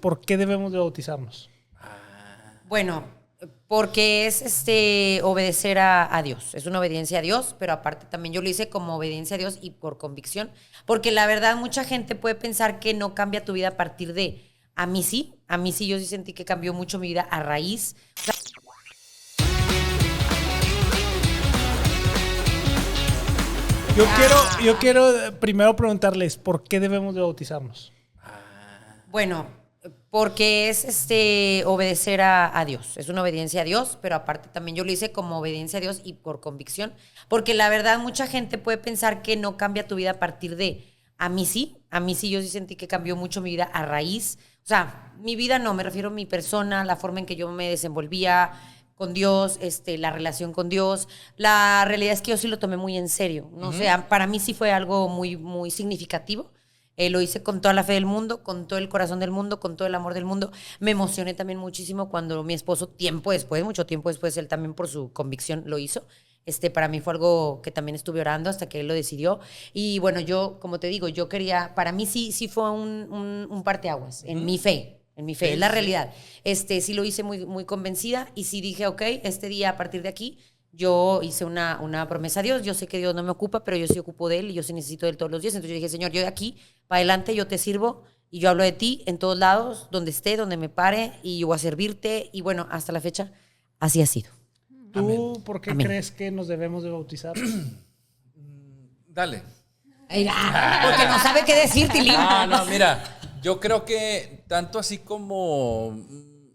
por qué debemos de bautizarnos. Bueno, porque es obedecer a Dios. Es una obediencia a Dios, pero aparte también yo lo hice como obediencia a Dios y por convicción. Porque la verdad, mucha gente puede pensar que no cambia tu vida a partir de. A mí sí, yo sí sentí que cambió mucho mi vida a raíz. O sea, Yo quiero primero preguntarles por qué debemos de bautizarnos. bueno, porque es obedecer a Dios. Es una obediencia a Dios, pero aparte también yo lo hice como obediencia a Dios y por convicción. Porque la verdad, mucha gente puede pensar que no cambia tu vida a partir de. A mí sí, yo sí sentí que cambió mucho mi vida a raíz. O sea, mi vida no, me refiero a mi persona, la forma en que yo me desenvolvía con Dios, la relación con Dios. La realidad es que yo sí lo tomé muy en serio, ¿no? O sea, para mí sí fue algo muy, muy significativo. Lo hice con toda la fe del mundo, con todo el corazón del mundo, con todo el amor del mundo. Me emocioné también muchísimo cuando mi esposo, mucho tiempo después, él también por su convicción lo hizo. Para mí fue algo que también estuve orando hasta que él lo decidió. Y bueno, yo, como te digo, yo quería, para mí sí fue un parteaguas en mi fe. En mi fe, Sí, es la sí. realidad. Sí lo hice muy, muy convencida y sí dije, ok, este día a partir de aquí yo hice una promesa a Dios. Yo sé que Dios no me ocupa, pero yo sí ocupo de Él y yo sí necesito de Él todos los días. Entonces yo dije, Señor, yo de aquí para adelante yo te sirvo y yo hablo de ti en todos lados, donde esté, donde me pare y yo voy a servirte. Y bueno, hasta la fecha así ha sido. ¿Tú por qué Amén. crees que nos debemos de bautizar? Dale. Porque no sabe qué decir, Tilín. No, mira, yo creo que tanto así como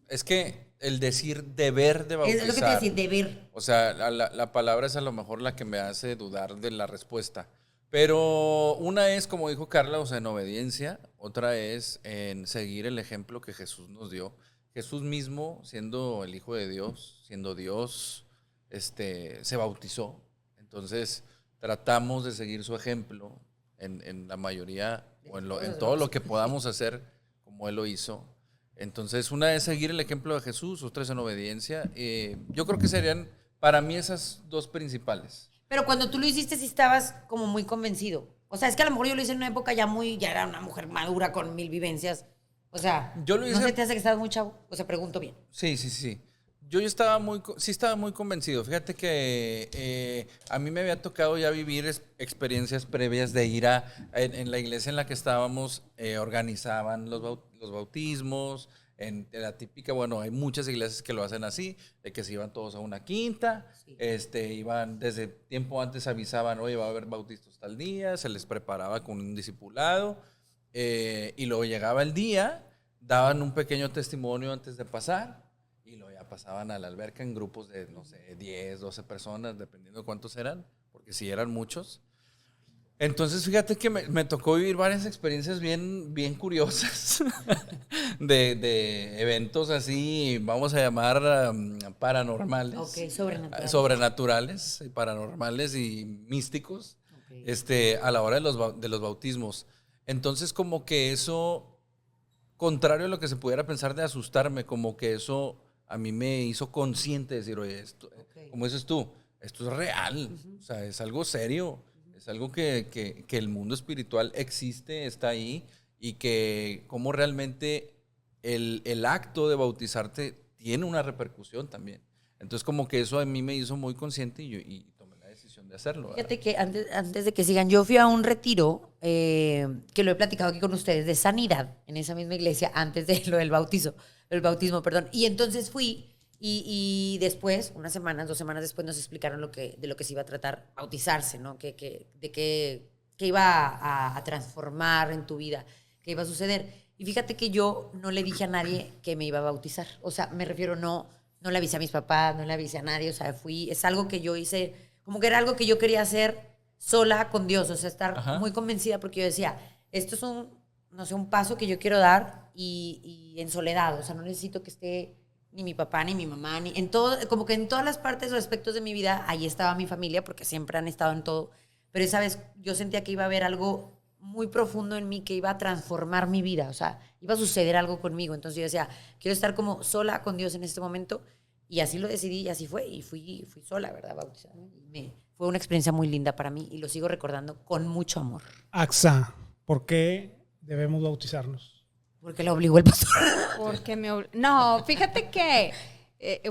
es que el decir deber de bautizar. Es lo que te iba a decir, deber. O sea, la palabra es a lo mejor la que me hace dudar de la respuesta. Pero una es, como dijo Carla, o sea, en obediencia. Otra es en seguir el ejemplo que Jesús nos dio. Jesús mismo, siendo el Hijo de Dios, siendo Dios, se bautizó. Entonces, tratamos de seguir su ejemplo en la mayoría, o en todo lo que podamos hacer como Él lo hizo. Entonces, una es seguir el ejemplo de Jesús, otra es en obediencia. Yo creo que serían, para mí, esas dos principales. Pero cuando tú lo hiciste sí estabas como muy convencido. O sea, es que a lo mejor yo lo hice en una época ya era una mujer madura con 1000 vivencias. O sea, Yo lo hice- ¿no se te hace que estabas muy chavo? O sea, pregunto bien. Sí. Yo estaba estaba muy convencido. Fíjate que a mí me había tocado ya vivir experiencias previas de ir en la iglesia en la que estábamos, organizaban los bautismos, en la típica, bueno, hay muchas iglesias que lo hacen así, de que se iban todos a una quinta, Sí. iban desde tiempo antes avisaban, oye, va a haber bautistas tal día, se les preparaba con un discipulado, y luego llegaba el día, daban un pequeño testimonio antes de pasar, y luego ya pasaban a la alberca en grupos de, no sé, 10, 12 personas, dependiendo de cuántos eran, porque si eran muchos. Entonces, fíjate que me tocó vivir varias experiencias bien curiosas de eventos así, vamos a llamar paranormales. Ok, sobrenatural. Sobrenaturales, paranormales y místicos, Ok. a la hora de los bautismos. Entonces, como que eso, contrario a lo que se pudiera pensar de asustarme, como que eso a mí me hizo consciente de decir, oye, esto, Ok. como dices tú, esto es real, o sea, es algo serio, es algo que el mundo espiritual existe, está ahí, y que como realmente el acto de bautizarte tiene una repercusión también. Entonces, como que eso a mí me hizo muy consciente y tomé la decisión de hacerlo, ¿verdad? Fíjate que antes de que sigan, yo fui a un retiro que lo he platicado aquí con ustedes de sanidad en esa misma iglesia antes de lo del bautismo, perdón. Y entonces fui y después, unas semanas, 2 semanas después, nos explicaron de lo que se iba a tratar bautizarse, ¿no? Que iba a transformar en tu vida, que iba a suceder. Y fíjate que yo no le dije a nadie que me iba a bautizar. O sea, me refiero, no le avisé a mis papás, no le avisé a nadie. O sea, es algo que yo hice, como que era algo que yo quería hacer sola con Dios. O sea, estar Ajá. muy convencida porque yo decía, esto es un paso que yo quiero dar y en soledad. O sea, no necesito que esté ni mi papá, ni mi mamá, ni en todo, como que en todas las partes o aspectos de mi vida, ahí estaba mi familia, porque siempre han estado en todo. Pero esa vez yo sentía que iba a haber algo muy profundo en mí que iba a transformar mi vida, o sea, iba a suceder algo conmigo. Entonces yo decía, quiero estar como sola con Dios en este momento, y así lo decidí y así fue, y fui sola, ¿verdad? Bautizada. Fue una experiencia muy linda para mí y lo sigo recordando con mucho amor. AXA, ¿por qué debemos bautizarnos? Porque lo obligó el pastor. Porque no, fíjate que,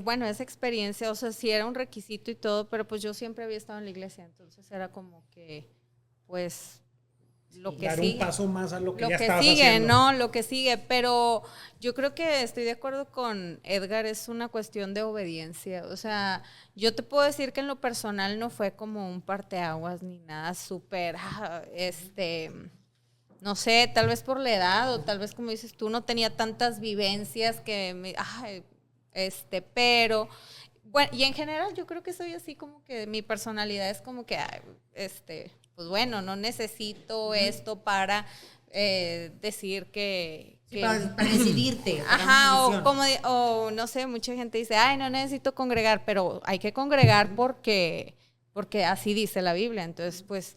bueno, esa experiencia, o sea, sí era un requisito y todo, pero pues yo siempre había estado en la iglesia, entonces era como que, pues, lo que Dar sigue. un paso más a lo que Lo ya que estabas sigue, haciendo. ¿no? Lo que sigue, pero yo creo que estoy de acuerdo con Edgar, es una cuestión de obediencia, o sea, yo te puedo decir que en lo personal no fue como un parteaguas ni nada súper, no sé, tal vez por la edad o tal vez como dices tú, no tenía tantas vivencias pero, bueno, y en general yo creo que soy así como que mi personalidad es como que, pues bueno, no necesito esto para decir que... Sí, para decidirte. para Ajá, una decisión. o no sé, mucha gente dice, ay, no necesito congregar, pero hay que congregar porque así dice la Biblia. Entonces, pues,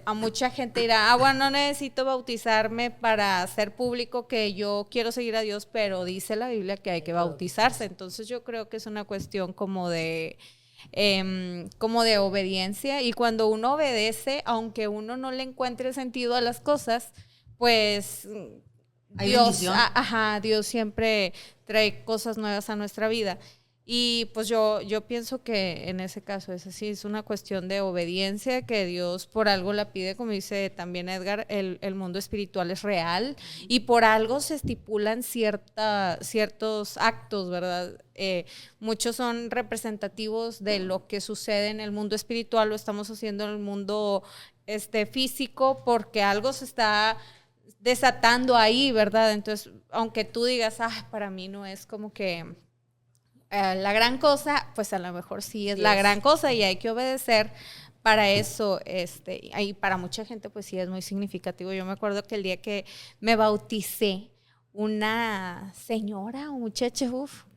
a mucha gente dirá, bueno, no necesito bautizarme para hacer público que yo quiero seguir a Dios, pero dice la Biblia que hay que bautizarse. Entonces, yo creo que es una cuestión como de obediencia, y cuando uno obedece, aunque uno no le encuentre sentido a las cosas, pues Hay Dios, bendición. Dios siempre trae cosas nuevas a nuestra vida. Y pues yo pienso que en ese caso es así, es una cuestión de obediencia que Dios por algo la pide, como dice también Edgar, el mundo espiritual es real y por algo se estipulan ciertos actos, ¿verdad? Muchos son representativos de lo que sucede en el mundo espiritual, lo estamos haciendo en el mundo físico porque algo se está desatando ahí, ¿verdad? Entonces, aunque tú digas, para mí no es como que la gran cosa, pues a lo mejor sí es la gran cosa y hay que obedecer para eso, y para mucha gente pues sí es muy significativo. Yo me acuerdo que el día que me bauticé, una señora o muchacha,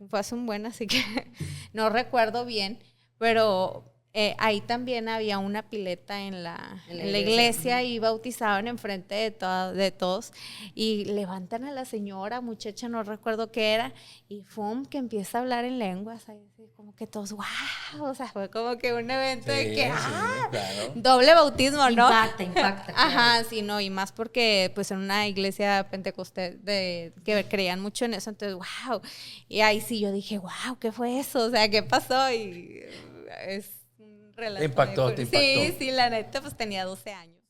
fue hace un buen, así que no recuerdo bien, pero ahí también había una pileta en la iglesia y bautizaban enfrente de todos y levantan a la señora, muchacha, no recuerdo qué era, y que empieza a hablar en lenguas, ahí, como que todos, wow, o sea, fue como que un evento de que, claro. doble bautismo, ¿no? Impacta. Ajá, Claro. sí, no, y más porque pues en una iglesia pentecostés que creían mucho en eso, entonces, wow, y ahí sí yo dije, wow, ¿qué fue eso? O sea, ¿qué pasó? Y es un relato. Te impactó. Sí, la neta, pues tenía 12 años.